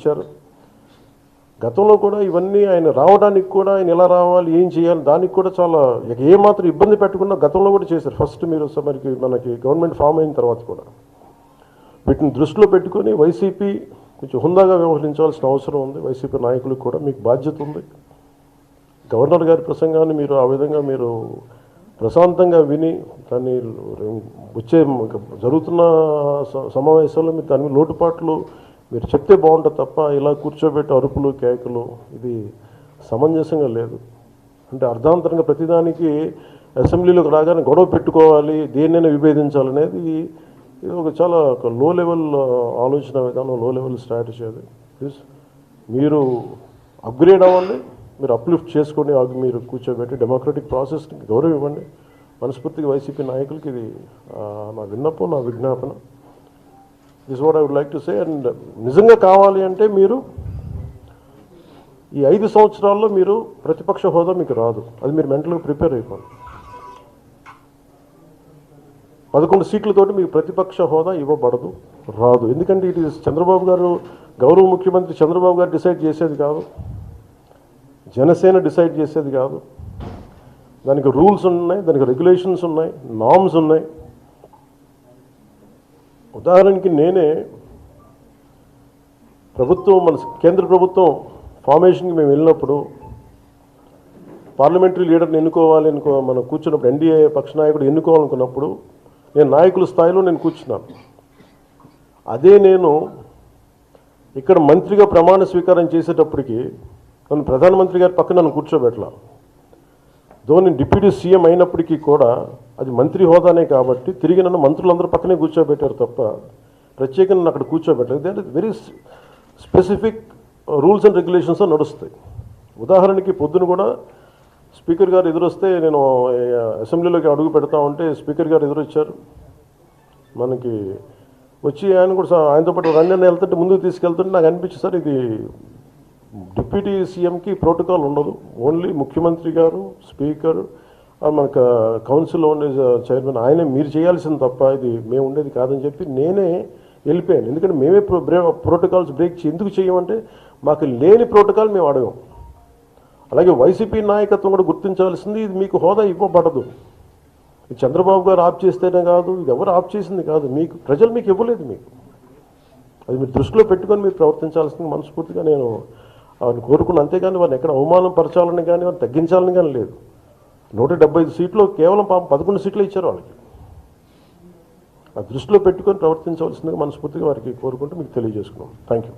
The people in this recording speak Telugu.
ఇచ్చారు. గతంలో కూడా ఇవన్నీ ఆయన రావడానికి కూడా ఆయన ఎలా రావాలి, ఏం చేయాలి, దానికి కూడా చాలా ఏమాత్రం ఇబ్బంది పెట్టకుండా గతంలో కూడా చేశారు. ఫస్ట్ మీరు మనకి గవర్నమెంట్ ఫామ్ అయిన తర్వాత కూడా వీటిని దృష్టిలో పెట్టుకొని వైసీపీ కొంచెం హుందాగా వ్యవహరించాల్సిన అవసరం ఉంది. వైసీపీ నాయకులకు కూడా మీకు బాధ్యత ఉంది. గవర్నర్ గారి ప్రసంగాన్ని మీరు ఆ విధంగా మీరు ప్రశాంతంగా విని దాన్ని వచ్చే జరుగుతున్న సమావేశాల్లో మీరు దాని లోటుపాట్లు మీరు చెప్తే బాగుంటుంది తప్ప ఇలా కూర్చోబెట్టి అరుపులు కేకలు ఇది సమంజసంగా లేదు. అంటే అర్ధాంతరంగా ప్రతిదానికి అసెంబ్లీలోకి రాగానే గొడవ పెట్టుకోవాలి, దేన్నైనా విభేదించాలనేది ఇది ఒక చాలా లో లెవెల్ ఆలోచన విధానం, లో లెవెల్ స్ట్రాటజీ. అది మీరు అప్గ్రేడ్ అవ్వండి, మీరు అప్లిఫ్ట్ చేసుకోండి, మీరు కూర్చోబెట్టి డెమోక్రటిక్ ప్రాసెస్కి గౌరవం ఇవ్వండి. మనస్ఫూర్తిగా వైసీపీ నాయకులకి ఇది నా విన్నపం, నా విజ్ఞాపన. This what I would like to say. And నిజంగా కావాలి అంటే మీరు ఈ 5 సంవత్సరాల్లో మీరు ప్రతిపక్ష హోదా మీకు రాదు. అది మీరు మెంటల్గా ప్రిపేర్ అయిపోండి. 11 సీట్లతోటి మీకు ప్రతిపక్ష హోదా ఇవ్వబడదు, రాదు. ఎందుకంటే ఇది చంద్రబాబు గారు, గౌరవ ముఖ్యమంత్రి చంద్రబాబు గారు డిసైడ్ చేసేది కాదు, జనసేన డిసైడ్ చేసేది కాదు. దానికి రూల్స్ ఉన్నాయి, దానికి రెగ్యులేషన్స్ ఉన్నాయి, నామ్స్ ఉన్నాయి. ఉదాహరణకి నేనే ప్రభుత్వం, మన కేంద్ర ప్రభుత్వం ఫార్మేషన్కి మేము వెళ్ళినప్పుడు పార్లమెంటరీ లీడర్ని ఎన్నుకోవాలి మనం కూర్చున్నప్పుడు, ఎన్డీఏ పక్ష నాయకుడు ఎన్నుకోవాలనుకున్నప్పుడు నేను నాయకుల స్థాయిలో నేను కూర్చున్నాను. అదే నేను ఇక్కడ మంత్రిగా ప్రమాణ స్వీకారం చేసేటప్పటికి నన్ను ప్రధానమంత్రి గారి పక్కన నన్ను కూర్చోబెట్టలా. నేను డిప్యూటీ సీఎం అయినప్పటికీ కూడా అది మంత్రి హోదానే కాబట్టి తిరిగి నన్ను మంత్రులందరూ పక్కనే కూర్చోబెట్టారు తప్ప ప్రత్యేకంగా నన్ను అక్కడ కూర్చోబెట్టలేదు. అంటే very specific rules and regulations నడుస్తాయి. ఉదాహరణకి పొద్దున కూడా స్పీకర్ గారు ఎదురొస్తే నేను అసెంబ్లీలోకి అడుగు పెడతా ఉంటే స్పీకర్ గారు ఎదురొచ్చారు. మనకి వచ్చి ఆయన కూడా ఆయనతో పాటు రండి వెళ్తుంటే ముందుకు తీసుకెళ్తుంటే నాకు అనిపించింది, సార్ ఇది డిప్యూటీ సీఎంకి ప్రోటోకాల్ ఉండదు, ఓన్లీ ముఖ్యమంత్రి గారు, స్పీకర్, మనకు కౌన్సిల్లో ఉండే చైర్మన్ ఆయనే మీరు చేయాల్సింది తప్ప ఇది మేము ఉండేది కాదని చెప్పి నేనే వెళ్ళిపోయాను. ఎందుకంటే మేమే ప్రోటోకాల్స్ బ్రేక్ ఎందుకు చేయమంటే మాకు లేని ప్రోటోకాల్ మేము అడగం. అలాగే వైసీపీ నాయకత్వం కూడా గుర్తించాల్సింది, ఇది మీకు హోదా ఇవ్వబడదు. ఇది చంద్రబాబు గారు ఆప్ చేస్తేనే కాదు, ఇది ఎవరు ఆప్ చేసింది కాదు, మీకు ప్రజలు మీకు ఇవ్వలేదు. మీకు అది మీరు దృష్టిలో పెట్టుకొని మీరు ప్రవర్తించాల్సింది మనస్ఫూర్తిగా నేను వారిని కోరుకున్నాను. అంతేగాని వారిని ఎక్కడ అవమానం పరచాలని కానీ వారిని తగ్గించాలని కానీ లేదు. 175 సీట్లు కేవలం 11 సీట్లు ఇచ్చారు వాళ్ళకి. ఆ దృష్టిలో పెట్టుకొని ప్రవర్తించవలసిందిగా మనస్ఫూర్తిగా వారికి కోరుకుంటూ మీకు తెలియజేసుకున్నాం. Thank you.